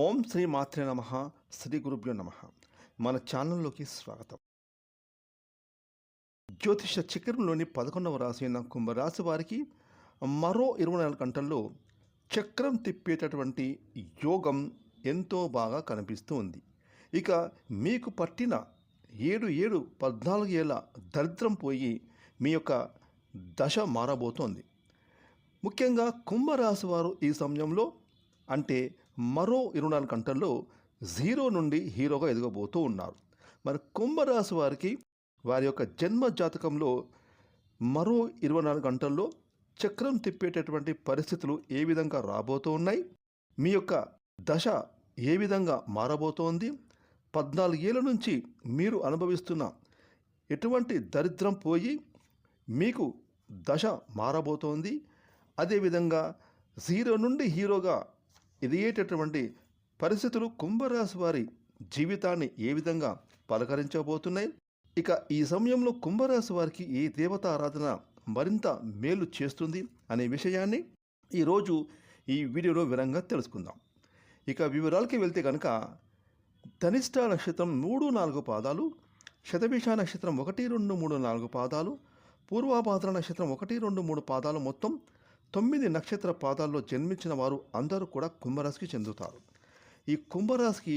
ఓం శ్రీ మాత్రే నమః. శ్రీ గురుభ్యో నమః. మన ఛానల్లోకి స్వాగతం. జ్యోతిష చక్రంలోని 11వ రాశి అయిన కుంభరాశి వారికి మరో 24 గంటల్లో చక్రం తిప్పేటటువంటి యోగం ఎంతో బాగా కనిపిస్తూ ఉంది. ఇక మీకు పట్టిన 14 ఏళ్ళ దరిద్రం పోయి మీ యొక్క దశ మారబోతోంది. ముఖ్యంగా కుంభరాశి వారు ఈ సమయంలో అంటే మరో 24 గంటల్లో జీరో నుండి హీరోగా ఎదగబోతూ ఉన్నారు. మరి కుంభరాశి వారికి వారి యొక్క జన్మ జాతకంలో మరో 24 గంటల్లో చక్రం తిప్పేటటువంటి పరిస్థితులు ఏ విధంగా రాబోతూ ఉన్నాయి, మీ యొక్క దశ ఏ విధంగా మారబోతోంది, 14 ఏళ్ళ నుంచి మీరు అనుభవిస్తున్న ఎటువంటి దరిద్రం పోయి మీకు దశ మారబోతోంది, అదేవిధంగా జీరో నుండి హీరోగా ఎదిగేటటువంటి పరిస్థితులు కుంభరాశి వారి జీవితాన్ని ఏ విధంగా పలకరించబోతున్నాయి. ఇక ఈ సమయంలో కుంభరాశి వారికి ఏ దేవత ఆరాధన మరింత మేలు చేస్తుంది అనే విషయాన్ని ఈరోజు ఈ వీడియోలో వివరంగా తెలుసుకుందాం. ఇక వివరాలకి వెళ్తే కనుక ధనిష్ట నక్షత్రం 3-4 పాదాలు, శతభిష నక్షత్రం 1-2-3-4 పాదాలు, పూర్వాభాద్ర నక్షత్రం 1-2-3 పాదాలు, మొత్తం 9 నక్షత్ర పాదాల్లో జన్మించిన వారు అందరూ కూడా కుంభరాశికి చెందుతారు. ఈ కుంభరాశికి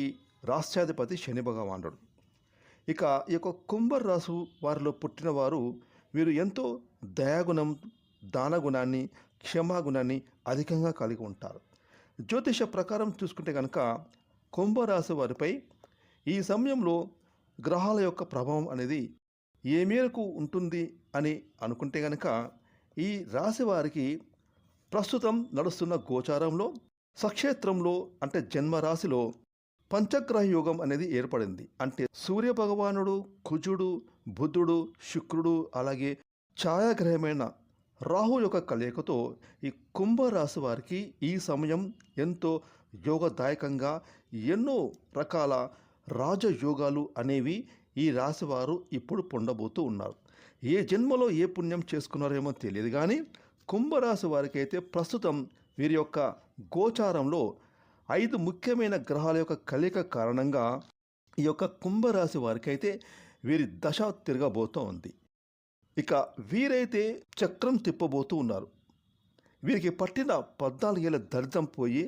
రాష్ట్రాధిపతి శని భగవానుడు. ఇక ఈ యొక్క కుంభరాశి వారిలో పుట్టిన వారు వీరు ఎంతో దయాగుణం, దానగుణాన్ని, క్షమాగుణాన్ని అధికంగా కలిగి ఉంటారు. జ్యోతిష ప్రకారం చూసుకుంటే కనుక కుంభరాశి వారిపై ఈ సమయంలో గ్రహాల యొక్క ప్రభావం అనేది ఏ మేరకు ఉంటుంది అని అనుకుంటే కనుక ఈ రాశి వారికి ప్రస్తుతం నడుస్తున్న గోచారంలో సక్షేత్రంలో అంటే జన్మరాశిలో పంచగ్రహ యోగం అనేది ఏర్పడింది. అంటే సూర్య భగవానుడు, కుజుడు, బుధుడు, శుక్రుడు, అలాగే ఛాయాగ్రహమైన రాహు యొక్క కలయికతో ఈ కుంభరాశి వారికి ఈ సమయం ఎంతో యోగదాయకంగా ఎన్నో రకాల రాజయోగాలు అనేవి ఈ రాశివారు ఇప్పుడు పొందబోతూ ఉన్నారు. ఏ జన్మలో ఏ పుణ్యం చేసుకున్నారేమో తెలియదు, కానీ కుంభరాశి వారికి అయితే ప్రస్తుతం వీరి యొక్క గోచారంలో 5 ముఖ్యమైన గ్రహాల యొక్క కలయిక కారణంగా ఈ యొక్క కుంభరాశి వారికి అయితే వీరి దశ తిరగబోతూ ఉంది. ఇక వీరైతే చక్రం తిప్పబోతూ ఉన్నారు. వీరికి పట్టిన 14 ఏళ్ళ దరిద్రం పోయి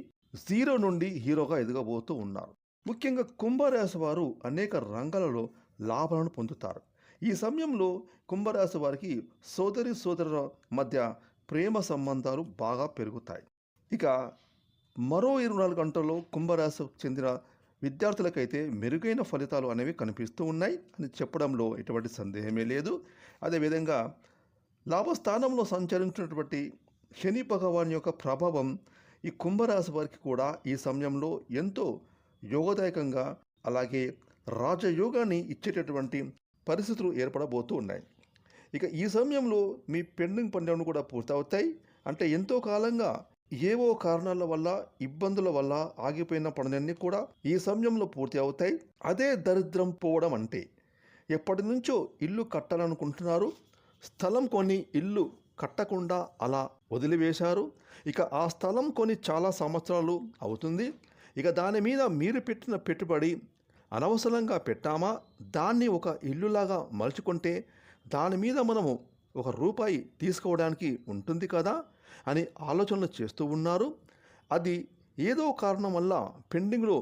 జీరో నుండి హీరోగా ఎదగబోతూ ఉన్నారు. ముఖ్యంగా కుంభరాశి వారు అనేక రంగాలలో లాభాలను పొందుతారు. ఈ సమయంలో కుంభరాశి వారికి సోదరుల మధ్య ప్రేమ సంబంధాలు బాగా పెరుగుతాయి. ఇక మరో 24 గంటల్లో కుంభరాశికి చెందిన విద్యార్థులకైతే మెరుగైన ఫలితాలు అనేవి కనిపిస్తూ ఉన్నాయి అని చెప్పడంలో ఎటువంటి సందేహమే లేదు. అదేవిధంగా లాభస్థానంలో సంచరించినటువంటి శని భగవాన్ యొక్క ప్రభావం ఈ కుంభరాశి వారికి కూడా ఈ సమయంలో ఎంతో యోగదాయకంగా, అలాగే రాజయోగాన్ని ఇచ్చేటటువంటి పరిస్థితులు ఏర్పడబోతూ ఉన్నాయి. ఇక ఈ సమయంలో మీ పెండింగ్ పనులను కూడా పూర్తవుతాయి. అంటే ఎంతో కాలంగా ఏవో కారణాల వల్ల, ఇబ్బందుల వల్ల ఆగిపోయిన పనులన్నీ కూడా ఈ సమయంలో పూర్తి అవుతాయి. అదే దరిద్రం పోవడం అంటే ఎప్పటి నుంచో ఇల్లు కట్టాలనుకుంటున్నారు, స్థలం కొని ఇల్లు కట్టకుండా అలా వదిలివేశారు. ఇక ఆ స్థలం కొని చాలా సంవత్సరాలు అవుతుంది. ఇక దాని మీద మీరు పెట్టిన పెట్టుబడి అనవసరంగా పెట్టామా, దాన్ని ఒక ఇల్లులాగా మలుచుకుంటే దాని మీద మనము ₹1 తీసుకోవడానికి ఉంటుంది కదా అని ఆలోచనలు చేస్తూ ఉన్నారు. అది ఏదో కారణం వల్ల పెండింగ్లో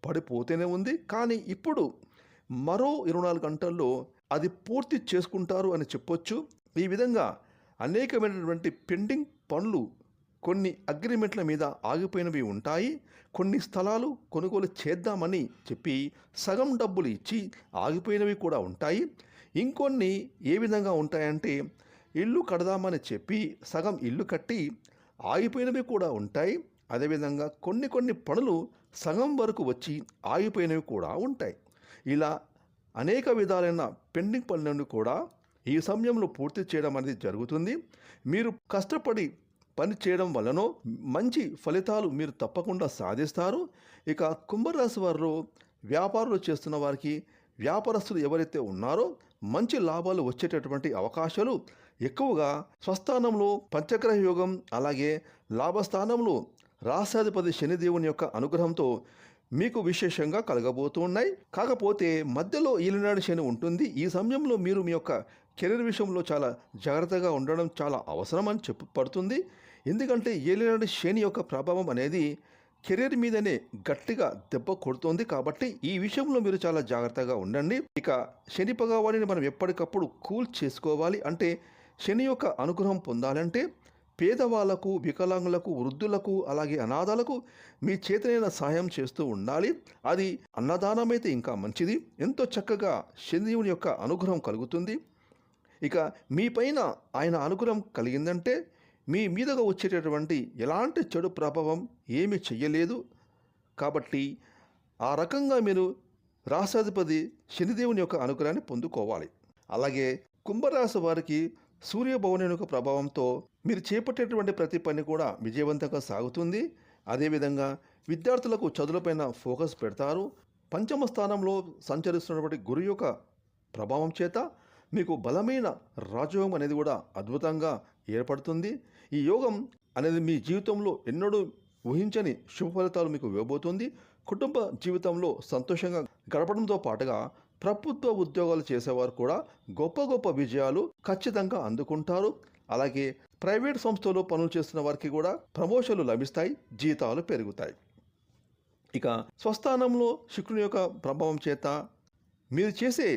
పడిపోతూనే ఉంది. కానీ ఇప్పుడు మరో 24 గంటల్లో అది పూర్తి చేసుకుంటారు అని చెప్పొచ్చు. ఈ విధంగా అనేకమైనటువంటి పెండింగ్ పనులు, కొన్ని అగ్రిమెంట్ల మీద ఆగిపోయినవి ఉంటాయి. కొన్ని స్థలాలు కొనుగోలు చేద్దామని చెప్పి సగం డబ్బులు ఇచ్చి ఆగిపోయినవి కూడా ఉంటాయి. ఇంకొన్ని ఏ విధంగా ఉంటాయంటే ఇల్లు కడదామని చెప్పి సగం ఇల్లు కట్టి ఆగిపోయినవి కూడా ఉంటాయి. అదేవిధంగా కొన్ని పనులు సగం వరకు వచ్చి ఆగిపోయినవి కూడా ఉంటాయి. ఇలా అనేక విధాలైన పెండింగ్ పనులను కూడా ఈ సమయంలో పూర్తి చేయడం అనేది జరుగుతుంది. మీరు కష్టపడి పని చేయడం వలనో మంచి ఫలితాలు మీరు తప్పకుండా సాధిస్తారు. ఇక కుంభరాశి వారిలో వ్యాపారాలు చేస్తున్న వారికి, వ్యాపారస్తులు ఎవరైతే ఉన్నారో మంచి లాభాలు వచ్చేటటువంటి అవకాశాలు ఎక్కువగా స్వస్థానంలో పంచగ్రహ యోగం, అలాగే లాభస్థానంలో రాష్ట్రాధిపతి శనిదేవుని యొక్క అనుగ్రహంతో మీకు విశేషంగా కలగబోతున్నాయి. కాకపోతే మధ్యలో ఏలినాడు శని ఉంటుంది. ఈ సమయంలో మీరు మీ యొక్క కెరీర్ విషయంలో చాలా జాగ్రత్తగా ఉండడం చాలా అవసరం అని చెప్పబడుతుంది. ఎందుకంటే ఏలినాడు శని యొక్క ప్రభావం అనేది కెరీర్ మీదనే గట్టిగా దెబ్బ కొడుతోంది. కాబట్టి ఈ విషయంలో మీరు చాలా జాగ్రత్తగా ఉండండి. ఇక శని భగవానుని మనం ఎప్పటికప్పుడు కూల్ చేసుకోవాలి. అంటే శని యొక్క అనుగ్రహం పొందాలంటే పేదవాళ్లకు, వికలాంగులకు, వృద్ధులకు, అలాగే అనాథాలకు మీ చేతనైన సహాయం చేస్తూ ఉండాలి. అది అన్నదానమైతే ఇంకా మంచిది. ఎంతో చక్కగా శనిదేవుని యొక్క అనుగ్రహం కలుగుతుంది. ఇక మీ పైన ఆయన అనుగ్రహం కలిగిందంటే మీ మీదగా వచ్చేటటువంటి ఎలాంటి చెడు ప్రభావం ఏమీ చెయ్యలేదు. కాబట్టి ఆ రకంగా మీరు రాష్ట్రాధిపతి శనిదేవుని యొక్క అనుగ్రహాన్ని పొందుకోవాలి. అలాగే కుంభరాశి వారికి సూర్యభవనం యొక్క ప్రభావంతో మీరు చేపట్టేటువంటి ప్రతి పని కూడా విజయవంతంగా సాగుతుంది. అదేవిధంగా విద్యార్థులకు చదువులపైన ఫోకస్ పెడతారు. పంచమ స్థానంలో సంచరిస్తున్నటువంటి గురు యొక్క ప్రభావం చేత మీకు బలమైన రాజయోగం అనేది కూడా అద్భుతంగా ఏర్పడుతుంది. ఈ యోగం అనేది మీ జీవితంలో ఎన్నడూ ఊహించని శుభ ఫలితాలు మీకు ఇవ్వబోతుంది. కుటుంబ జీవితంలో సంతోషంగా గడపడంతో పాటుగా ప్రభుత్వ ఉద్యోగాలు చేసేవారు కూడా గొప్ప గొప్ప విజయాలు ఖచ్చితంగా అందుకుంటారు. అలాగే ప్రైవేట్ సంస్థలో పనులు చేస్తున్న వారికి కూడా ప్రమోషన్లు లభిస్తాయి, జీతాలు పెరుగుతాయి. ఇక స్వస్థానంలో శుక్రుని యొక్క ప్రభావం చేత మీరు చేసే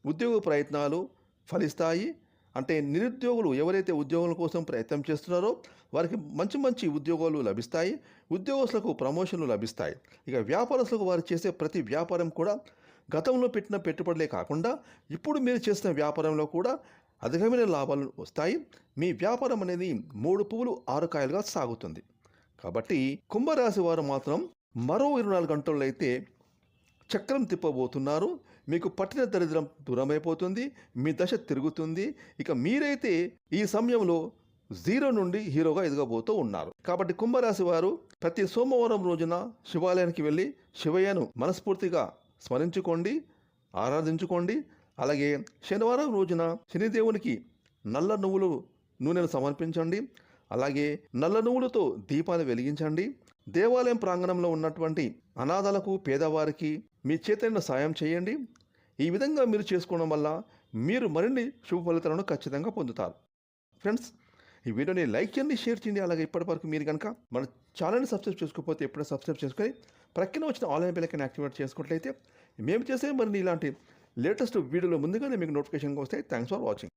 ఉద్యోగ ప్రయత్నాలు ఫలిస్తాయి. అంటే నిరుద్యోగులు ఎవరైతే ఉద్యోగుల కోసం ప్రయత్నం చేస్తున్నారో వారికి మంచి మంచి ఉద్యోగాలు లభిస్తాయి. ఉద్యోగస్తులకు ప్రమోషన్లు లభిస్తాయి. ఇక వ్యాపారస్తులకు వారు చేసే ప్రతి వ్యాపారం కూడా గతంలో పెట్టిన పెట్టుబడులే కాకుండా ఇప్పుడు మీరు చేసిన వ్యాపారంలో కూడా అధికమైన లాభాలు వస్తాయి. మీ వ్యాపారం అనేది 3 పువ్వులు 6 కాయలుగా సాగుతుంది. కాబట్టి కుంభరాశి వారు మాత్రం మరో 24 గంటల్లో అయితే చక్రం తిప్పబోతున్నారు. మీకు పట్టిన దరిద్రం దూరమైపోతుంది. మీ దశ తిరుగుతుంది. ఇక మీరైతే ఈ సమయంలో 0 నుండి హీరోగా ఎదగబోతూ ఉన్నారు. కాబట్టి కుంభరాశి వారు ప్రతి సోమవారం రోజున శివాలయానికి వెళ్ళి శివయ్యను మనస్ఫూర్తిగా స్మరించుకోండి, ఆరాధించుకోండి. అలాగే శనివారం రోజున శనిదేవునికి నల్ల నువ్వులు నూనెను సమర్పించండి. అలాగే నల్ల నువ్వులతో దీపాన్ని వెలిగించండి. దేవాలయం ప్రాంగణంలో ఉన్నటువంటి అనాథలకు, పేదవారికి మీ చేతైన సాయం చేయండి. ఈ విధంగా మీరు చేసుకోవడం వల్ల మీరు మరిన్ని శుభ ఫలితాలను ఖచ్చితంగా పొందుతారు. ఫ్రెండ్స్, ఈ వీడియోని లైక్ చేయండి, షేర్ చేయండి. అలాగే ఇప్పటివరకు మీరు కనుక మన ఛానల్ని సబ్స్క్రైబ్ చేసుకోకపోతే ఎప్పుడైనా సబ్స్క్రైబ్ చేసుకొని ప్రక్కన వచ్చిన ఆన్లైన్ బెల్ ఐకాన్ యాక్టివేట్ చేసుకున్నట్లయితే మేము చేసే మరిన్ని ఇలాంటి లేటెస్ట్ వీడియోలు ముందుగానే మీకు నోటిఫికేషన్గా వస్తాయి. Thanks for watching.